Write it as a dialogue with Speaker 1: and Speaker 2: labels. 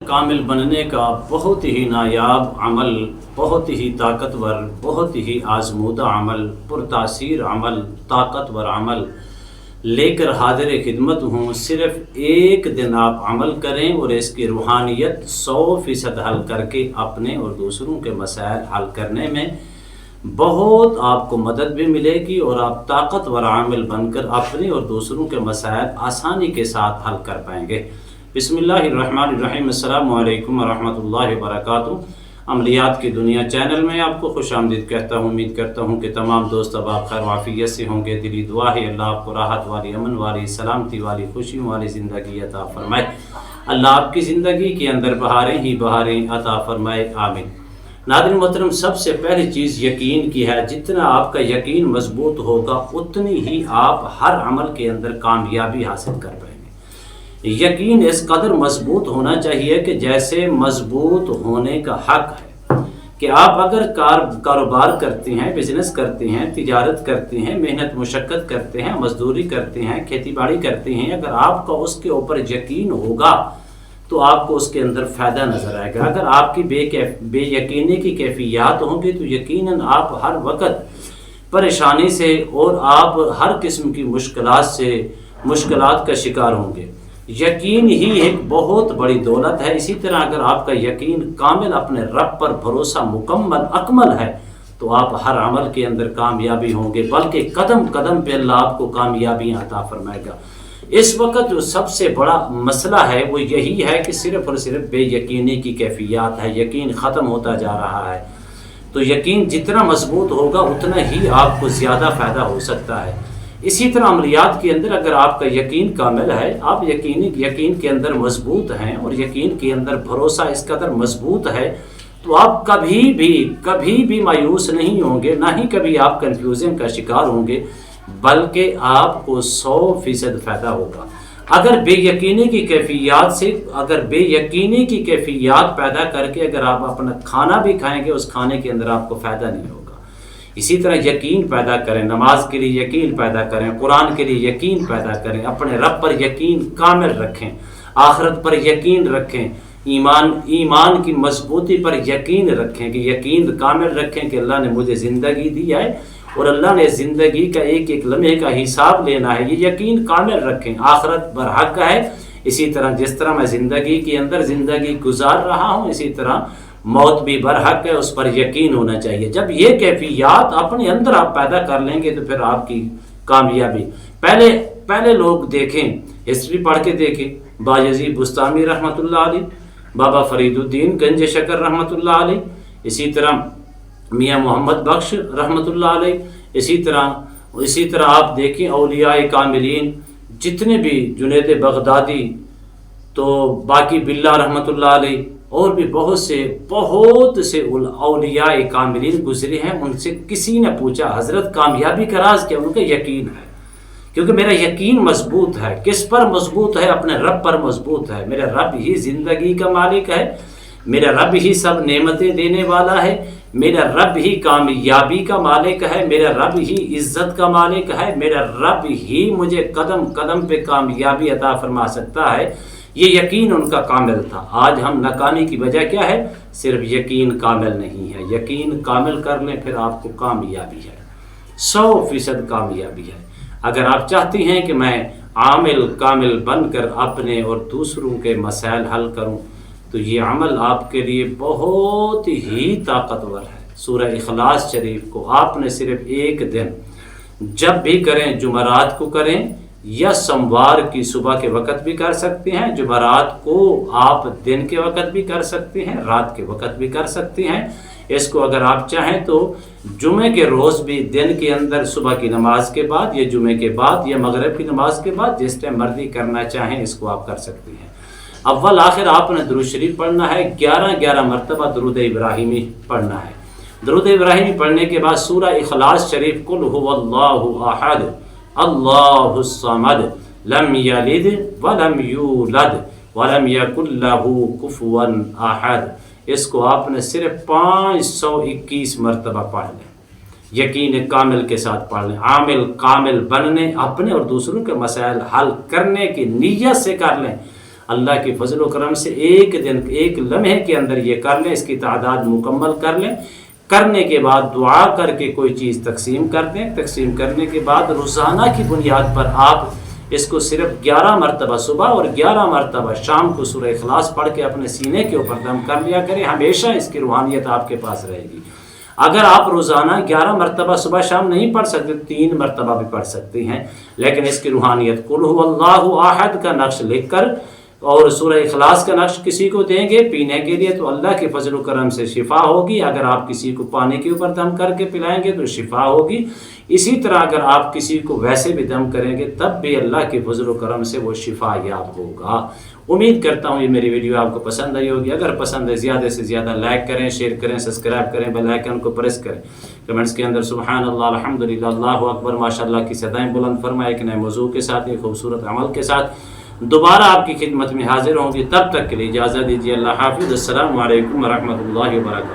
Speaker 1: कामिल बनने का बहुत ही नायाब अमल, बहुत ही ताकतवर, बहुत ही आजमूदा अमल, पुरतासीर अमल, ताकतवर अमल लेकर हाजिर खिदमत हूँ। सिर्फ़ एक दिन आप अमल करें और इसकी रूहानियत 100% हल करके अपने और दूसरों के मसाइल हल करने में बहुत आपको मदद भी मिलेगी और आप ताकतवर आमिल बनकर अपने और दूसरों के मसाइल आसानी के साथ हल कर पाएंगे। बिस्मिल्लाहिर्रहमानिर्रहीम। अस्सलामु अलैकुम वरहमतुल्लाहि वबरकातुहू। अमलियात की दुनिया चैनल में आपको खुशामदीद कहता हूँ। उम्मीद करता हूँ कि तमाम दोस्त अब आप खैर वाफियत से होंगे। दिली दुआ है अल्लाह आपको राहत वाली, अमन वाली, सलामती वाली, खुशियों वाली ज़िंदगी अता फरमाए। अल्लाह आपकी ज़िंदगी के अंदर बहारें ही बहारें अता फरमाए, आमीन। नाज़रीन मोहतरम, सबसे पहली चीज़ यकीन की है। जितना आपका यकीन मजबूत होगा उतनी ही आप हर अमल के अंदर कामयाबी हासिल कर पाएंगे। यकीन इस कदर मजबूत होना चाहिए कि जैसे मजबूत होने का हक है कि आप अगर कारोबार करते हैं, बिजनेस करते हैं, तिजारत करते हैं, मेहनत मुशक्क़त करते हैं, मजदूरी करते हैं, खेती बाड़ी करते हैं, अगर आपका उसके ऊपर यकीन होगा तो आपको उसके अंदर फ़ायदा नज़र आएगा। अगर आपकी बेयकीनी की कैफियत होंगी तो यकीनन आप हर वक्त परेशानी से और आप हर किस्म की मुश्किलात का शिकार होंगे। यकीन ही एक बहुत बड़ी दौलत है। इसी तरह अगर आपका यकीन कामिल, अपने रब पर भरोसा मुकम्मल अकमल है तो आप हर अमल के अंदर कामयाबी होंगे, बल्कि कदम कदम पे अल्लाह आपको कामयाबियाँ अता फरमाएगा। इस वक्त जो सबसे बड़ा मसला है वो यही है कि सिर्फ़ और सिर्फ बेयकीनी की कैफियत है। यकीन ख़त्म होता जा रहा है। तो यकीन जितना मजबूत होगा उतना ही आपको ज़्यादा फ़ायदा हो सकता है। इसी तरह अमलियात के अंदर अगर आपका यकीन कामिल है, आप यकीन के अंदर मजबूत हैं और यकीन के अंदर भरोसा इस कदर मजबूत है तो आप कभी भी मायूस नहीं होंगे, ना ही कभी आप कन्फ्यूज़न का शिकार होंगे, बल्कि आपको 100% फ़ायदा होगा। अगर बेयकीनी की कैफियत पैदा करके अगर आप अपना खाना भी खाएंगे, उस खाने के अंदर आपको फ़ायदा नहीं होगा। इसी तरह यकीन पैदा करें, नमाज के लिए यकीन पैदा करें, कुरान के लिए यकीन पैदा करें, अपने रब पर यकीन कामिल रखें, आखिरत पर यकीन रखें, ईमान की मजबूती पर यकीन रखें कि यकीन कामिल रखें कि अल्लाह ने मुझे ज़िंदगी दी है और अल्लाह ने ज़िंदगी का एक एक लम्हे का हिसाब लेना है। ये यकीन कामिल रखें। आखिरत बरहक है। इसी तरह जिस तरह मैं ज़िंदगी के अंदर ज़िंदगी गुजार रहा हूँ, इसी तरह मौत भी बरहक है, उस पर यकीन होना चाहिए। जब ये कैफियत अपने अंदर आप पैदा कर लेंगे तो फिर आपकी कामयाबी। पहले लोग देखें, हिस्ट्री पढ़ के देखें। बायजीद बुस्तामी रहमतुल्लाह अलैह, बाबा फरीदुद्दीन गंज शकर रहमतुल्लाह अलैह, इसी तरह मियाँ मोहम्मद बख्श रहमतुल्लाह अलैह, इसी तरह आप देखें औलियाए कामिलीन जितने भी, जुनैद बगदादी, तो बाकी बिल्ला रहमतुल्लाह अलैह और भी बहुत से औलियाए कामिलीन गुजरे हैं। उनसे किसी ने पूछा हज़रत कामयाबी का राज क्या? उनका यकीन है, क्योंकि मेरा यकीन मजबूत है। किस पर मजबूत है? अपने रब पर मजबूत है। मेरा रब ही ज़िंदगी का मालिक है, मेरा रब ही सब नेमतें देने वाला है, मेरा रब ही कामयाबी का मालिक है, मेरा रब ही इज़्ज़त का मालिक है, मेरा रब ही मुझे कदम कदम पे कामयाबी अता फरमा सकता है। ये यकीन उनका कामिल था। आज हम नाकामी की वजह क्या है? सिर्फ यकीन कामिल नहीं है। यकीन कामिल कर लें फिर आपको कामयाबी है, 100% कामयाबी है। अगर आप चाहती हैं कि मैं आमिल कामिल बनकर अपने और दूसरों के मसाइल हल करूं तो ये अमल आपके लिए बहुत ही ताकतवर है। सूरह इखलास शरीफ को आपने सिर्फ एक दिन जब भी करें, जुमरात को करें या सोमवार की सुबह के वक़्त भी कर सकते हैं, जुमरात को आप दिन के वक़्त भी कर सकते हैं, रात के वक़्त भी कर सकते हैं। इसको अगर आप चाहें तो जुमे के रोज़ भी दिन के अंदर सुबह की नमाज के बाद या जुमे के बाद या मगरिब की नमाज के बाद, जिस टाइम मर्जी करना चाहें इसको आप कर सकते हैं। अव्वल आखिर आपने दुरूद शरीफ पढ़ना है, 11 मरतबा दुरूद इब्राहिमी पढ़ना है। दुरूद इब्राहिमी पढ़ने के बाद सूरह इखलास शरीफ कुल हुवल्लाहु अहद अल्लाहुस समद लम यलिद वलम यूलद वलम यकुल लहू कुफुवन अहद, इसको आपने सिर्फ 521 मरतबा पढ़ लें। यकीन कामिल के साथ पढ़ लें। आमिल कामिल बनने, अपने और दूसरों के मसाइल हल करने की नीयत से कर लें। اللہ کے فضل و کرم سے ایک دن ایک لمحے کے اندر یہ کر لیں، اس کی تعداد مکمل کر لیں، کرنے کے بعد دعا کر کے کوئی چیز تقسیم کر دیں، تقسیم کرنے کے بعد روزانہ کی بنیاد پر آپ اس کو صرف 11 مرتبہ صبح اور 11 مرتبہ شام کو سورہ اخلاص پڑھ کے اپنے سینے کے اوپر دم کر لیا کریں، ہمیشہ اس کی روحانیت آپ کے پاس رہے گی۔ اگر آپ روزانہ 11 مرتبہ صبح شام نہیں پڑھ سکتے 3 مرتبہ بھی پڑھ سکتے ہیں، لیکن اس کی روحانیت قل هو اللہ احد کا نقش لکھ کر اور سورہ اخلاص کا نقش کسی کو دیں گے پینے کے لیے تو اللہ کے فضل و کرم سے شفا ہوگی۔ اگر آپ کسی کو پانی کے اوپر دم کر کے پلائیں گے تو شفا ہوگی۔ اسی طرح اگر آپ کسی کو ویسے بھی دم کریں گے تب بھی اللہ کے فضل و کرم سے وہ شفا یاب ہوگا۔ امید کرتا ہوں یہ میری ویڈیو آپ کو پسند آئی ہوگی۔ اگر پسند ہے زیادہ سے زیادہ لائک کریں، شیئر کریں، سبسکرائب کریں، بیل آئیکن کو پریس کریں، کمنٹس کے اندر سبحان اللہ، الحمدللہ، اللہ اکبر، ماشاءاللہ کی صدائیں بلند فرمائے۔ ایک نئے موضوع کے ساتھ، ایک خوبصورت عمل کے ساتھ دوبارہ آپ کی خدمت میں حاضر ہوں گی۔ تب تک کے لیے اجازت دیجیے، اللہ حافظ، السلام علیکم ورحمۃ اللہ وبرکاتہ۔